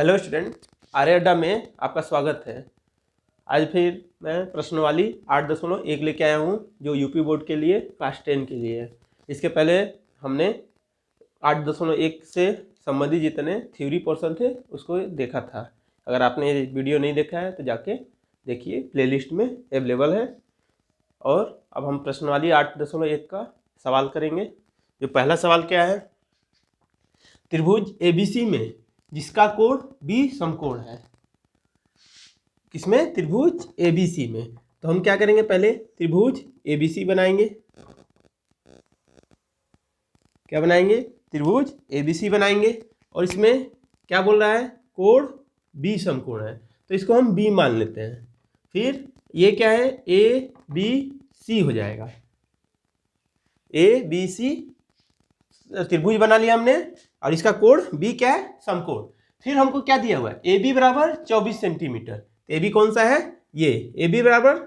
Hello student, आर्य अड्डा में आपका स्वागत है। आज फिर मैं प्रश्नवाली 8.1 लेके आया हूँ जो यूपी बोर्ड के लिए क्लास 10 के लिए है। इसके पहले हमने 8.1 से संबंधित जितने थ्योरी पोर्शन थे उसको देखा था। अगर आपने ये वीडियो नहीं देखा है तो जाके देखिए, प्लेलिस्ट में अवेलेबल है। और अब हम प्रश्नवाली 8.1 का सवाल करेंगे। जो पहला सवाल क्या है, त्रिभुज ABC में जिसका कोण B समकोण है। किसमें? त्रिभुज ABC में। तो हम क्या करेंगे, पहले त्रिभुज ABC बनाएंगे। क्या बनाएंगे? त्रिभुज ABC बनाएंगे। और इसमें क्या बोल रहा है? कोण B समकोण है, तो इसको हम B मान लेते हैं। फिर ये क्या है? ABC हो जाएगा। ABC त्रिभुज बना लिया हमने, और इसका कोण B क्या है? समकोण। फिर हमको क्या दिया हुआ है? AB बराबर 24 सेंटीमीटर। तो AB कौन सा है? ये AB बराबर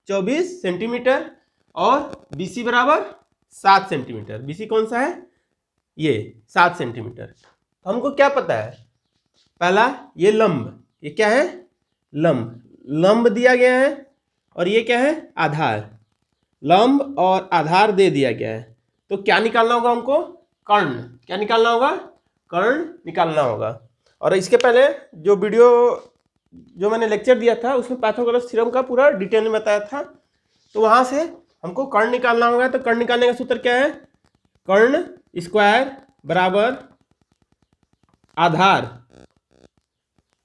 24 सेंटीमीटर और BC बराबर 7 सेंटीमीटर। BC कौन सा है? ये 7 सेंटीमीटर। तो हमको क्या पता है? पहला ये लंब, ये क्या है? लंब दिया गया है। और ये क्या है? आधार। लंब और आधार दे दिया गया है। तो क्या निकालना होगा हमको? कर्ण। क्या निकालना होगा? कर्ण निकालना होगा। और इसके पहले जो वीडियो जो मैंने लेक्चर दिया था उसमें पाइथागोरस थ्योरम का पूरा डिटेल में बताया था, तो वहां से हमको कर्ण निकालना होगा। तो कर्ण निकालने का सूत्र क्या है? कर्ण स्क्वायर बराबर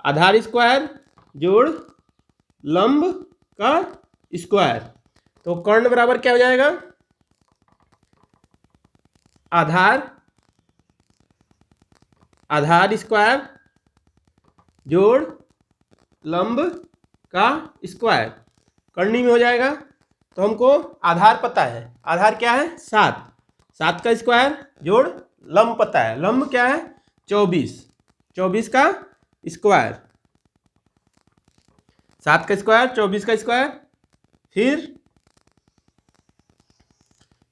आधार स्क्वायर जोड़ लंब का स्क्वायर। तो कर्ण बराबर क्या हो जाएगा? आधार स्क्वायर जोड़ लंब का स्क्वायर करनी में हो जाएगा। तो हमको आधार पता है। आधार क्या है? 7 का स्क्वायर जोड़ लंब पता है। लंब क्या है? 24 का स्क्वायर। 7 का स्क्वायर 24 का स्क्वायर। फिर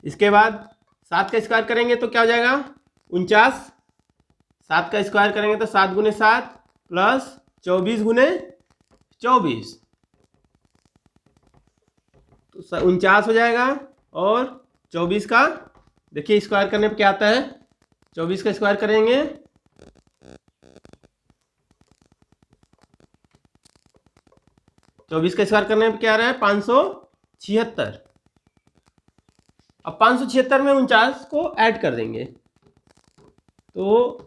इसके बाद 7 का स्क्वायर करेंगे तो क्या हो जाएगा? 49। 7 का स्क्वायर करेंगे तो 7 गुने 7 प्लस 24 गुने 24, तो 49 हो जाएगा। और 24 का देखिए स्क्वायर करने पे क्या आता है? 24 का स्क्वायर करेंगे 24 का स्क्वायर करने पे क्या आ रहा है? 576। अब 576 में 49 को ऐड कर देंगे तो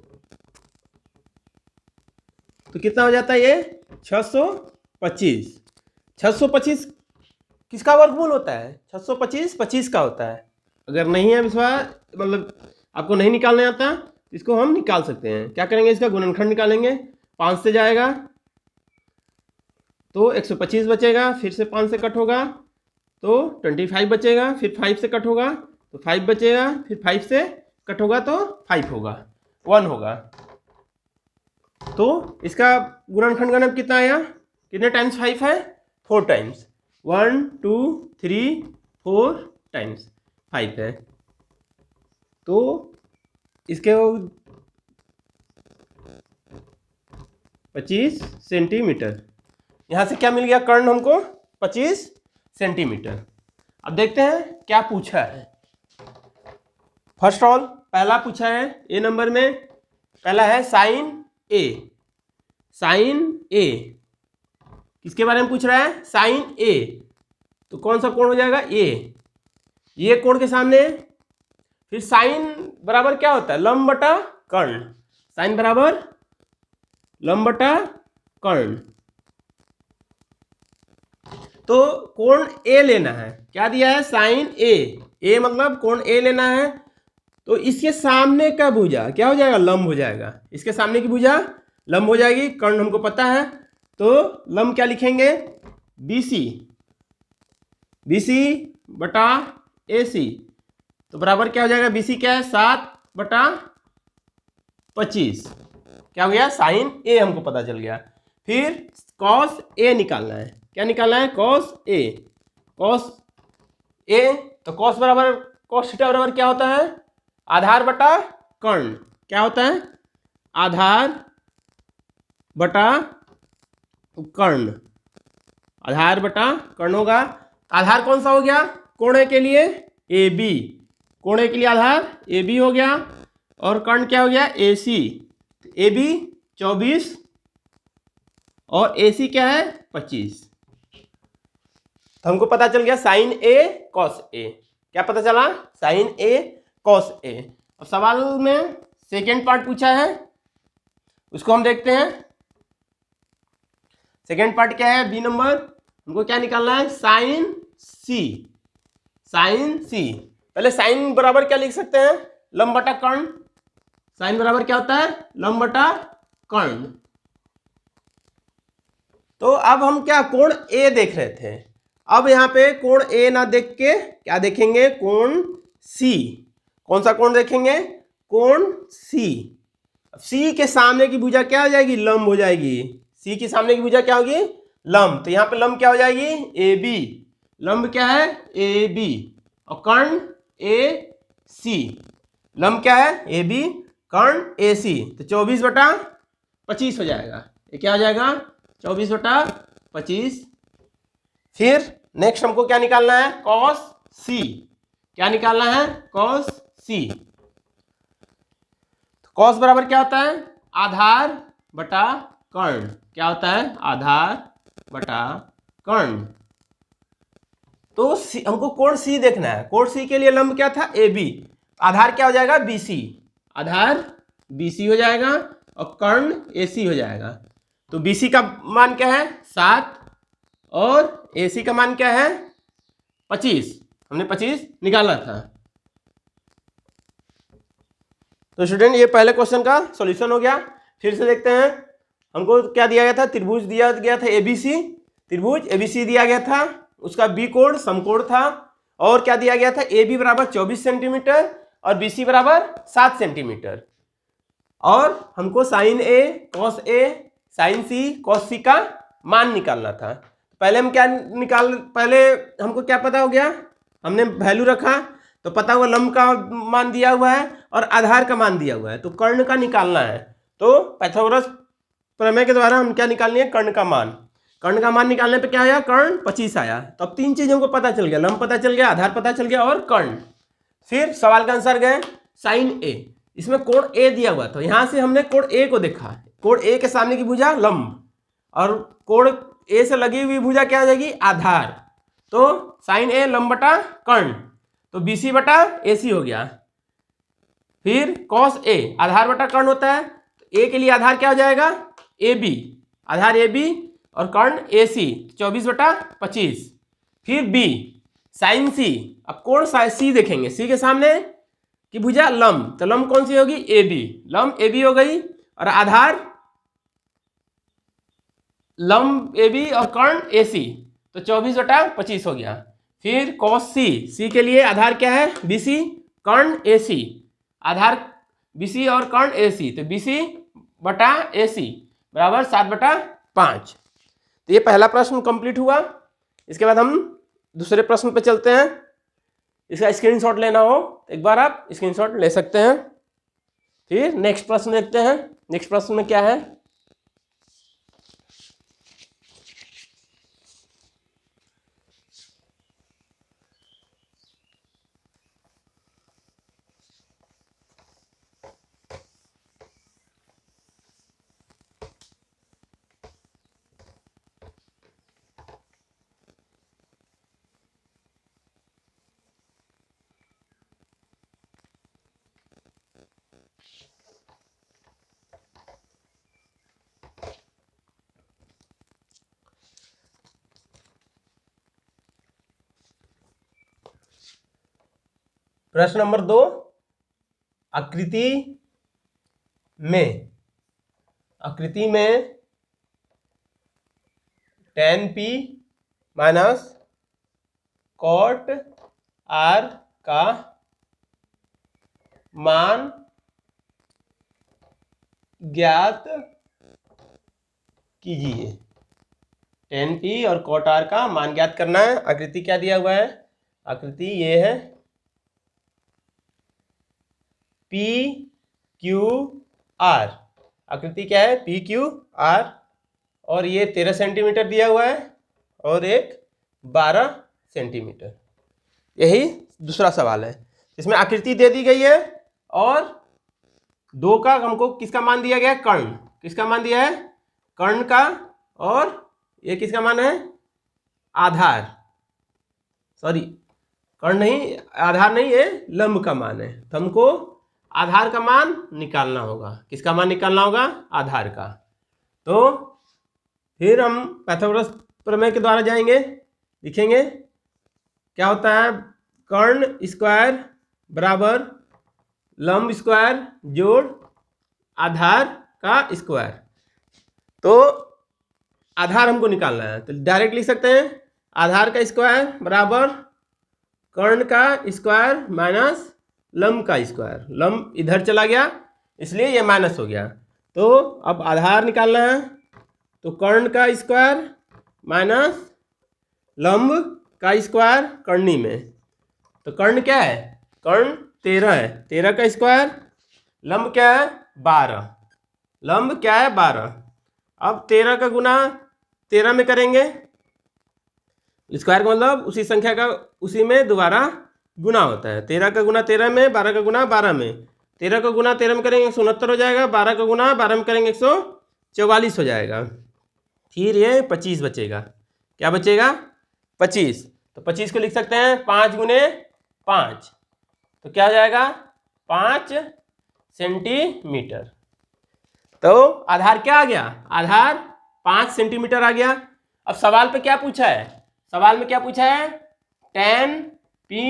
कितना हो जाता है? ये 625। 625 किसका वर्गमूल होता है? 625 25 का होता है। अगर नहीं है विश्वास, मतलब आपको नहीं निकालने आता, इसको हम निकाल सकते हैं। क्या करेंगे? इसका गुणनखंड निकालेंगे। 5 से जाएगा तो 125 बचेगा, फिर से 5 से कट होगा तो 25 बचेगा, फिर 5 से कट होगा तो 5 बचेगा, फिर 5 से कट होगा तो 5 होगा, 1 होगा। तो इसका गुणनखंड का नाम कितना आया? कितने टाइम्स 5 है? 4 टाइम्स। 1 2 3 4 टाइम्स 5 है। तो इसके 25 सेंटीमीटर। यहाँ से क्या मिल गया? कर्ण हमको 25 सेंटीमीटर। अब देखते हैं क्या पूछा है। फर्स्ट ऑल पहला पूछा है ए नंबर में, पहला है साइन ए। किसके बारे में पूछ रहा है? साइन ए। तो कौन सा कोण हो जाएगा? ये कोण के सामने फिर साइन बराबर क्या होता है? लंब बटा कर्ण। साइन बराबर लंब बटा कर्ण। तो कोण ए लेना है। क्या दिया है? साइन ए मतलब कोण ए लेना है। तो इसके सामने का भुजा क्या हो जाएगा? लंब हो जाएगा। इसके सामने की भुजा लंब हो जाएगी। कर्ण हमको पता है, तो लंब क्या लिखेंगे? BC बटा AC। तो बराबर क्या हो जाएगा? BC क्या है? 7/25। क्या हो गया? साइन ए हमको पता चल गया। फिर कॉस ए निकालना है। क्या निकालना है? Cos A. तो कॉस थीटा बराबर क्या होता है? आधार बटा कर्ण। क्या होता है? आधार बटा कर्ण, आधार बटा कर्ण होगा। आधार कौन सा हो गया कोण के लिए? ए बी, कोण के लिए आधार ए बी हो गया, और कर्ण क्या हो गया? ए सी। ए बी 24 और ए सी क्या है? 25। तो हमको पता चल गया साइन ए कॉस ए। क्या पता चला? Sign A cos A. अब सवाल में सेकेंड पार्ट पूछा है, उसको हम देखते हैं। सेकेंड पार्ट क्या है? बी नंबर, हमको क्या निकालना है? साइन सी। साइन सी, पहले साइन बराबर क्या लिख सकते हैं? लंब बटा कर्ण। साइन बराबर क्या होता है? लंब बटा कर्ण। तो अब हम क्या कोण ए देख रहे थे, अब यहाँ पे कोण ए ना देख के क्या देखेंगे? कोण सी। कौन सा कोण देखेंगे? कोण सी। सी के सामने की भुजा क्या हो जाएगी? लंब हो जाएगी। सी के सामने की भुजा क्या होगी? लंब। तो यहाँ पे लंब क्या हो जाएगी? A B. लंब क्या है? A B. और कर्ण ए सी। लंब क्या है? ए बी, कर्ण ए सी। तो 24/25 हो जाएगा। ये क्या हो जाएगा? 24/25। फिर नेक्स्ट हमको क्या निकालना है? कॉस सी। क्या निकालना है? कॉस सी। कॉस बराबर क्या होता है? आधार बटा कर्ण। क्या होता है? आधार बटा कर्ण। तो हमको कोण सी देखना है। कोण सी के लिए लंब क्या था? A B. आधार क्या हो जाएगा? B C. आधार बी सी हो जाएगा और कर्ण ए सी हो जाएगा। तो बी सी का मान क्या है? 7 और ए सी का मान क्या है? 25। हमने 25 निकाला था। तो स्टूडेंट ये पहले क्वेश्चन का सॉल्यूशन हो गया। फिर से देखते हैं, हमको क्या दिया गया था? त्रिभुज दिया गया था एबीसी। त्रिभुज एबीसी दिया गया था, उसका बी कोण समकोण था। और क्या दिया गया था? ए बी बराबर 24 सेंटीमीटर और बी सी बराबर 7 सेंटीमीटर। और हमको sign A cos A sign C cos सी का मान निकालना था। पहले हम क्या पहले हमको क्या पता हो गया? हमने वैल्यू रखा तो पता हुआ लंब का मान दिया हुआ है और आधार का मान दिया हुआ है, तो कर्ण का निकालना है। तो पाइथागोरस प्रमेय के द्वारा हम क्या निकालनी है? कर्ण का मान। कर्ण का मान निकालने पे क्या आया? कर्ण 25 आया। तो अब 3 चीज हमको पता चल गया, लंब पता चल गया, आधार पता चल गया और कर्ण। फिर सवाल का आंसर गए साइन ए। इसमें कोण ए दिया हुआ, तो यहां से हमने कोण ए को देखा। कोण ए के सामने की भुजा लंब और कोण ए से लगी हुई भुजा क्या आ जाएगी? आधार। तो साइन ए लंब बटा कर्ण, तो बी सी बटा ए सी हो गया। फिर कॉस ए आधार बटा कर्ण होता है, तो ए के लिए आधार क्या हो जाएगा? A B. Aadhaar A B और कर्ण ए सी, 24/25। फिर बी साइन सी। अब कोण सी देखेंगे, सी के सामने की भुजा लंब, तो लंब कौन सी होगी? A B. लंब ए बी हो गई और आधार लंब ए बी और कर्ण ए सी, तो 24/25 हो गया। फिर कॉस सी, सी के लिए आधार क्या है? B C, Karna A C. Aadhaar B C और कर्ण ए सी, तो बी सी बटा ए सी बराबर 7/5। तो ये पहला प्रश्न कंप्लीट हुआ। इसके बाद हम दूसरे प्रश्न पे चलते हैं। इसका स्क्रीनशॉट लेना हो तो एक बार आप स्क्रीनशॉट ले सकते हैं। फिर नेक्स्ट प्रश्न देखते हैं। नेक्स्ट प्रश्न में क्या है? प्रश्न नंबर 2, आकृति में tan p minus cot r का मान ज्ञात कीजिए। tan p और cot r का मान ज्ञात करना है। आकृति क्या दिया हुआ है? आकृति ये है P Q R। आकृति क्या है, पी क्यू आर, और ये 13 सेंटीमीटर दिया हुआ है और एक 12 सेंटीमीटर। यही दूसरा सवाल है, इसमें आकृति दे दी गई है और 2 का हमको किसका मान दिया गया है, कर्ण। किसका मान दिया है, कर्ण का, और ये किसका मान है, आधार, सॉरी कर्ण नहीं, आधार नहीं, ये लंब का मान है। तो हमको आधार का मान निकालना होगा। किसका मान निकालना होगा, आधार का। तो फिर हम पाइथागोरस प्रमेय के द्वारा जाएंगे, लिखेंगे क्या होता है, कर्ण स्क्वायर बराबर लंब स्क्वायर जोड़ आधार का स्क्वायर। तो आधार हमको निकालना है, तो डायरेक्ट लिख सकते हैं आधार का स्क्वायर बराबर कर्ण का स्क्वायर माइनस लंब का स्क्वायर। लंब इधर चला गया इसलिए ये माइनस हो गया। तो अब आधार निकालना है, तो कर्ण का स्क्वायर माइनस लंब का स्क्वायर कर्णी में। तो कर्ण क्या है, कर्ण 13 है, 13 का स्क्वायर, लंब क्या है 12, लंब क्या है 12। अब 13 का गुना 13 में करेंगे, स्क्वायर का मतलब उसी संख्या का उसी में दोबारा गुना होता है। 13 का गुना 13 में, 12 का गुना 12 में। 13 का गुना 13 में करेंगे 169 हो जाएगा, 12 का गुना 12 में करेंगे 144 हो जाएगा। फिर ये 25 बचेगा, क्या बचेगा 25। तो 25 को लिख सकते हैं 5 गुने 5, तो क्या हो जाएगा 5 सेंटीमीटर। तो आधार क्या आ गया, आधार 5 सेंटीमीटर आ गया। अब सवाल पे क्या पूछा है, सवाल में क्या पूछा है, tan p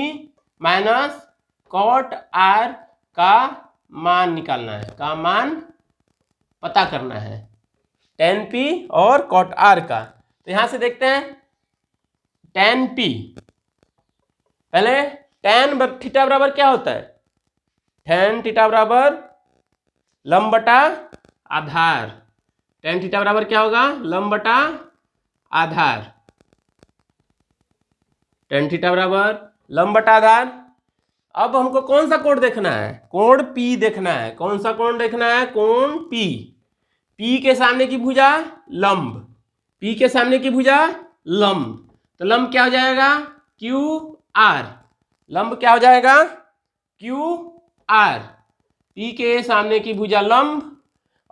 minus cot r का मान निकालना है, का मान पता करना है, tan p और cot r का। तो यहां से देखते हैं tan p, पहले tan थीटा बराबर क्या होता है, tan थीटा बराबर लंब बटा आधार। tan थीटा बराबर क्या होगा, लंब बटा आधार। tan थीटा बराबर लंब बटा आधार। अब हमको कौन सा कोण देखना है, कोण P देखना है। कौन सा कोण देखना है, कोण P। P के सामने की भुजा लंब, P के सामने की भुजा लंब। तो लंब क्या हो जाएगा QR, लंब क्या हो जाएगा QR। P के सामने की भुजा लंब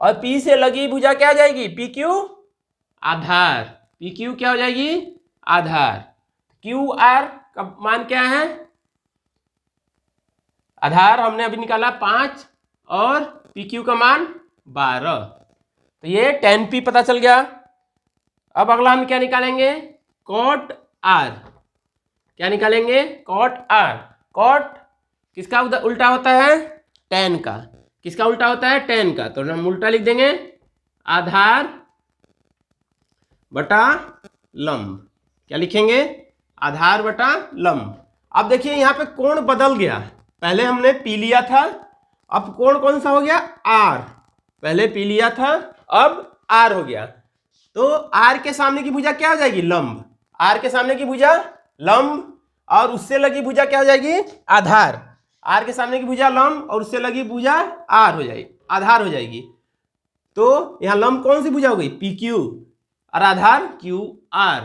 और P से लगी भुजा क्या हो जाएगी, PQ आधार। PQ क्या हो जाएगी, आधार। QR का मान क्या है, आधार हमने अभी निकाला 5 और PQ का मान 12। तो ये tan P पता चल गया। अब अगला हम क्या निकालेंगे, cot R। क्या निकालेंगे, cot R। cot किसका उल्टा होता है, tan का। किसका उल्टा होता है, tan का। तो हम उल्टा लिख देंगे आधार बटा लंब। क्या लिखेंगे, आधार बटा लंब। अब देखिए यहाँ पे कोण बदल गया, पहले हमने P लिया था, अब कोण कौन सा हो गया R। पहले P लिया था, अब R हो गया। तो R के सामने की भुजा क्या हो जाएगी, लंब। R के सामने की भुजा लंब और उससे लगी भुजा क्या हो जाएगी, आधार। R के सामने की भुजा लंब और उससे लगी भुजा R हो जाएगी, आधार हो जाएगी। तो यहाँ लंब कौन सी भुजा हो गई, PQ, और आधार QR।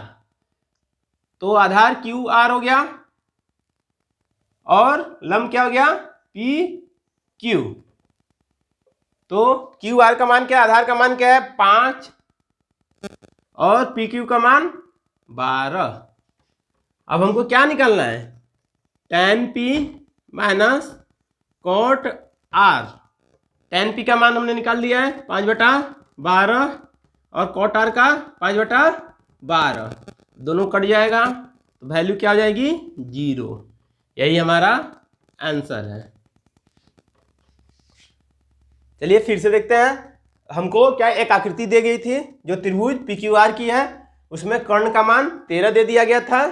तो आधार QR हो गया और लंब क्या हो गया, PQ। तो QR का मान क्या है, आधार का मान क्या है 5 और PQ का मान 12। अब हमको क्या निकालना है, tan P minus cot R। tan P का मान हमने निकाल लिया है 5/12 और cot R का 5/12, दोनों कट जाएगा तो वैल्यू क्या हो जाएगी 0। यही हमारा आंसर है। चलिए फिर से देखते हैं, हमको क्या एक आकृति दी गई थी जो त्रिभुज PQR की है, उसमें कर्ण का मान 13 दे दिया गया था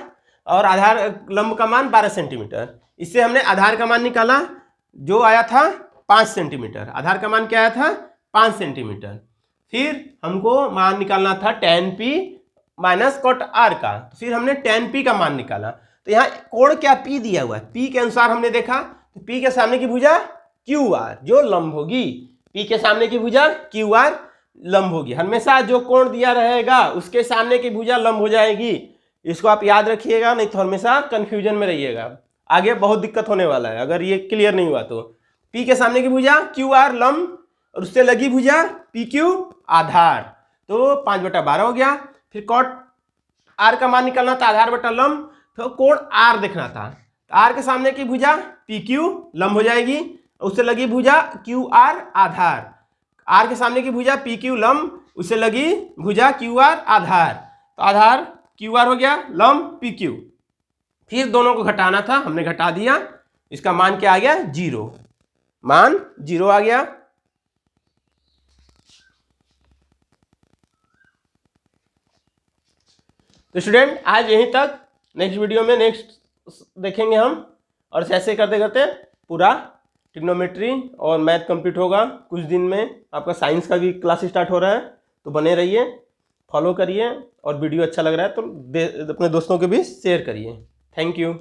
और आधार लंब का मान 12 सेंटीमीटर। इससे हमने आधार का मान निकाला जो आया था 5 सेंटीमीटर। आधार का मान क्या आया था 5 सेंटीमीटर। फिर हमको मान निकालना था tan P minus cot R का, तो फिर हमने tan P का मान निकाला। तो यहाँ कोण क्या P दिया हुआ है, P के अनुसार हमने देखा तो P के सामने की भुजा QR जो लंब होगी, P के सामने की भुजा QR लंब होगी। हमेशा जो कोण दिया रहेगा उसके सामने की भुजा लंब हो जाएगी। इसको आप याद रखिएगा, नहीं तो हमेशा कंफ्यूजन में रहिएगा, आगे बहुत दिक्कत होने वाला है अगर ये क्लियर नहीं हुआ तो। P के सामने की भुजा QR लंब और उससे लगी भुजा PQ आधार, तो 5/12 हो गया। फिर कॉट R का मान निकालना था, आधार बटा लंब, तो कोण R देखना था। R के सामने की भुजा PQ लंब हो जाएगी, उससे लगी भुजा QR आधार। R के सामने की भुजा PQ लंब, उससे लगी भुजा QR आधार, तो आधार QR हो गया, लंब PQ। फिर दोनों को घटाना था, हमने घटा दिया, इसका मान क्या आ गया 0, मान 0 आ गया। तो स्टूडेंट आज यहीं तक, नेक्स्ट वीडियो में नेक्स्ट देखेंगे हम, और ऐसे करते करते पूरा ट्रिग्नोमेट्री और मैथ कंप्लीट होगा। कुछ दिन में आपका साइंस का भी क्लास स्टार्ट हो रहा है, तो बने रहिए, फॉलो करिए, और वीडियो अच्छा लग रहा है तो अपने दोस्तों के भी शेयर करिए। Thank you.